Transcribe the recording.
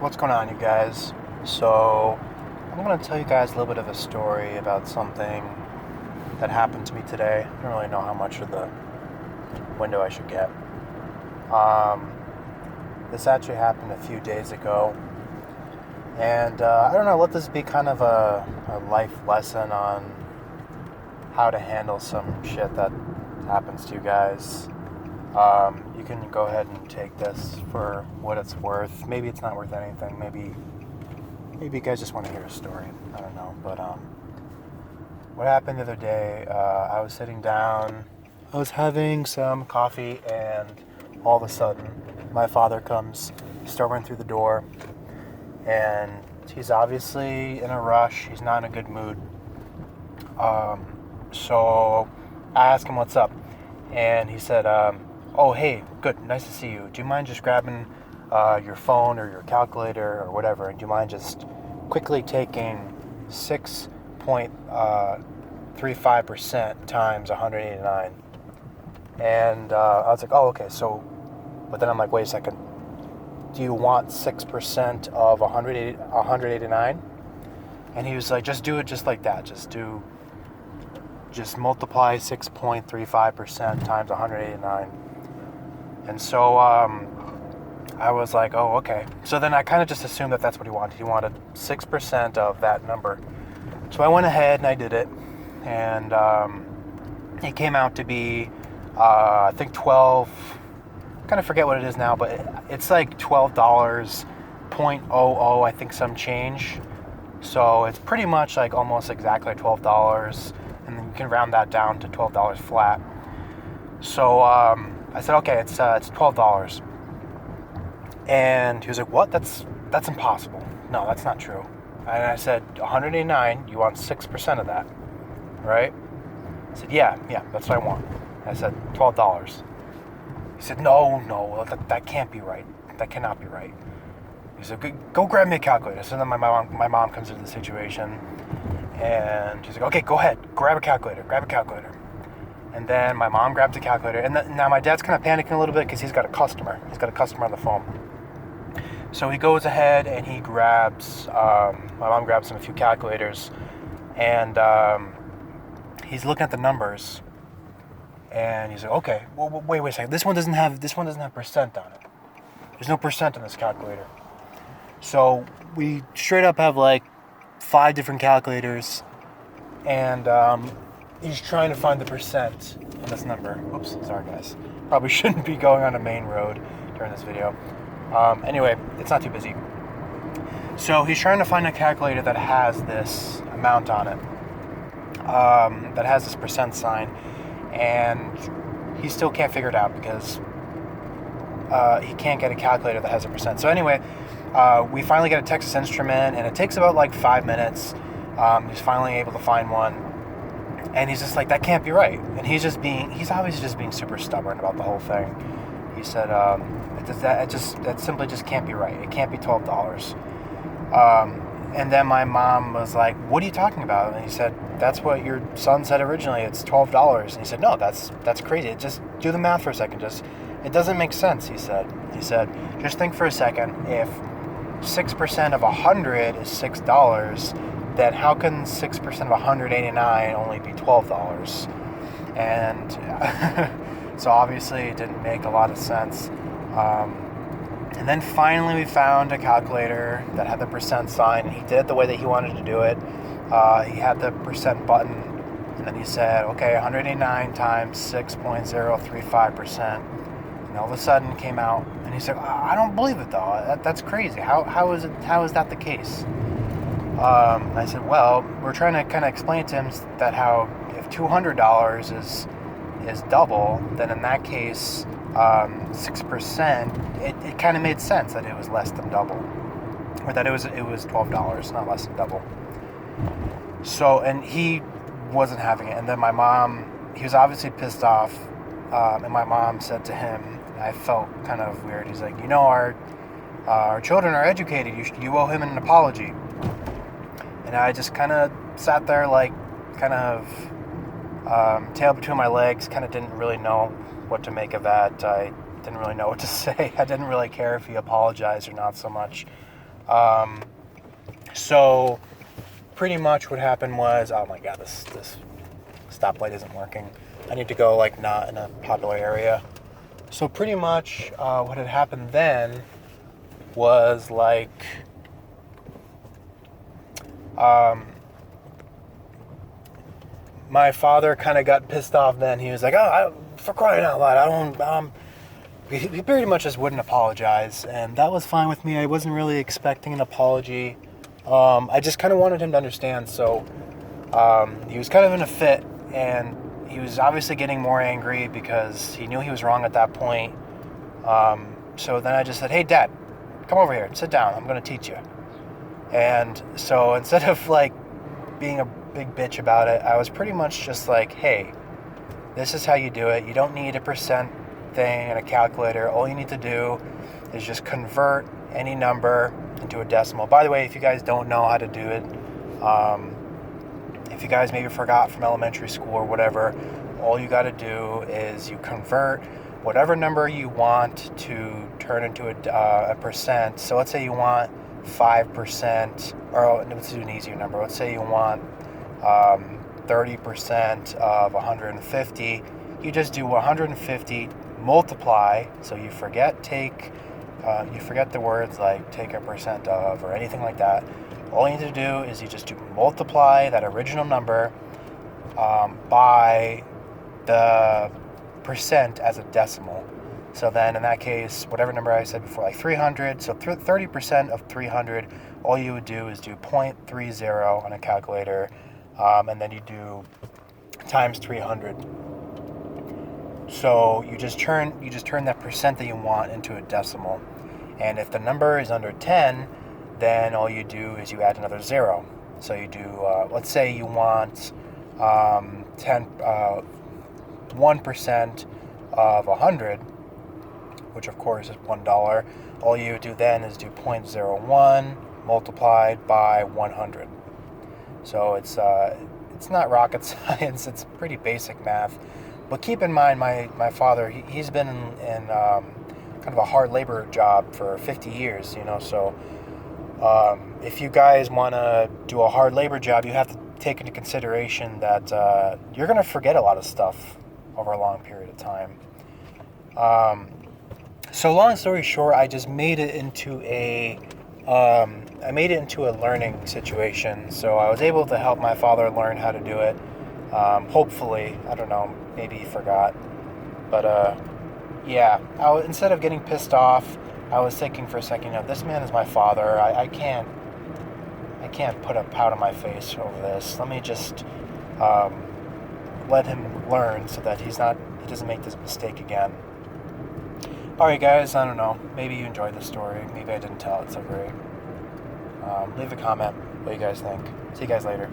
What's going on, you guys? So, I'm going to tell you guys a little bit of a story about something that happened to me today. I don't really know how much of the window I should get. Um, this actually happened a few days ago, and I don't know, let this be kind of a life lesson on how to handle some shit that happens to you guys. You can go ahead and take this for what it's worth. Maybe it's not worth anything. Maybe you guys just want to hear a story. I don't know. But what happened the other day, I was sitting down, I was having some coffee, and all of a sudden, my father comes storming through the door, and he's obviously in a rush. He's not in a good mood. So I asked him what's up, and he said, "Oh, hey, good, nice to see you. Do you mind just grabbing your phone or your calculator or whatever, and do you mind just quickly taking 6.35% times 189?" And I was like, "Oh, okay." So, but then I'm like, "Wait a second. Do you want 6% of 189?" And he was like, "Just do it just like that. Just multiply 6.35% times 189." And so I was like, "Oh, okay." So then I kind of just assumed that that's what he wanted. He wanted 6% of that number. So I went ahead and I did it. And it came out to be, I think 12, I kind of forget what it is now, but it's like $12.00, I think, some change. So it's pretty much like almost exactly $12. And then you can round that down to $12 flat. So I said, "Okay, it's $12." And he was like, "What? That's impossible. No, that's not true." And I said, 189, you want 6% of that, right? I said, yeah, that's what I want. And I said, $12. He said, no, that can't be right. That cannot be right. He said, go grab me a calculator. So then my mom comes into the situation, and she's like, "Okay, go ahead, grab a calculator. And then my mom grabs a calculator, and now my dad's kind of panicking a little bit because he's got a customer on the phone. So he goes ahead and he grabs, my mom grabs him a few calculators, and he's looking at the numbers, and he's like, "Okay, well, wait a second. This one doesn't have percent on it. There's no percent on this calculator." So we straight up have like 5 different calculators, and he's trying to find the percent on this number. Oops, sorry guys. Probably shouldn't be going on a main road during this video. Anyway, it's not too busy. So he's trying to find a calculator that has this amount on it, that has this percent sign, and he still can't figure it out because he can't get a calculator that has a percent. So anyway, we finally get a Texas Instrument, and it takes about like 5 minutes. He's finally able to find one, and he's just like, "That can't be right." And he's obviously just being super stubborn about the whole thing. He said, that simply just can't be right. It can't be $12. And then my mom was like, "What are you talking about?" And he said, "That's what your son said originally. It's $12." And he said, "No, that's crazy. Just do the math for a second. It doesn't make sense." He said, "Just think for a second. If 6% of 100 is $6, then how can 6% of 189 only be $12? And so obviously it didn't make a lot of sense. And then finally we found a calculator that had the percent sign, and he did it the way that he wanted to do it. He had the percent button, and then he said, "Okay, 189 times 6.035%. And all of a sudden it came out, and he said, "I don't believe it though. That's crazy. How is that the case?" I said, "Well, we're trying to kind of explain to him that how if $200 is double, then in that case, 6%, it kind of made sense that it was less than double, or that it was $12, not less than double." So, and he wasn't having it. And then my mom, he was obviously pissed off, and my mom said to him, I felt kind of weird. He's like, our children are educated. You owe him an apology." And I just kind of sat there like, kind of tail between my legs, kind of didn't really know what to make of that. I didn't really know what to say. I didn't really care if he apologized or not so much. So pretty much what happened was, oh my god, this stoplight isn't working. I need to go like not in a popular area. So pretty much what had happened then was like my father kind of got pissed off then. He was like, for crying out loud, I don't, he pretty much just wouldn't apologize, and that was fine with me. I wasn't really expecting an apology. I just kind of wanted him to understand, so he was kind of in a fit, and he was obviously getting more angry because he knew he was wrong at that point. So then I just said, hey, Dad, come over here, sit down, I'm going to teach you. And so instead of like being a big bitch about it, I was pretty much just like, hey, this is how you do it. You don't need a percent thing and a calculator. All you need to do is just convert any number into a decimal. By the way, if you guys don't know how to do it, if you guys maybe forgot from elementary school or whatever, all you got to do is you convert whatever number you want to turn into a percent. So let's say you want 5%, or let's do an easier number. Let's say you want 30% of 150. You just do 150 multiply. So you forget the words like take a percent of or anything like that. All you need to do is you just do multiply that original number by the percent as a decimal. So then in that case, whatever number I said before, like 300, so 30% of 300, all you would do is do 0.30 on a calculator, and then you do times 300. So you just turn that percent that you want into a decimal. And if the number is under 10, then all you do is you add another 0. So you do, let's say you want 1% of 100, which of course is $1. All you do then is do 0.01 multiplied by 100. So it's not rocket science. It's pretty basic math. But keep in mind, my father, he's been in kind of a hard labor job for 50 years, so if you guys want to do a hard labor job, you have to take into consideration that you're going to forget a lot of stuff over a long period of time. So long story short, I just made it into a learning situation. So I was able to help my father learn how to do it. Hopefully, I don't know, maybe he forgot. But yeah, instead of getting pissed off, I was thinking for a second, this man is my father. I can't put a pout on my face over this. Let me just let him learn so that he doesn't make this mistake again. Alright guys, I don't know, maybe you enjoyed the story, maybe I didn't tell it so great. Leave a comment what you guys think. See you guys later.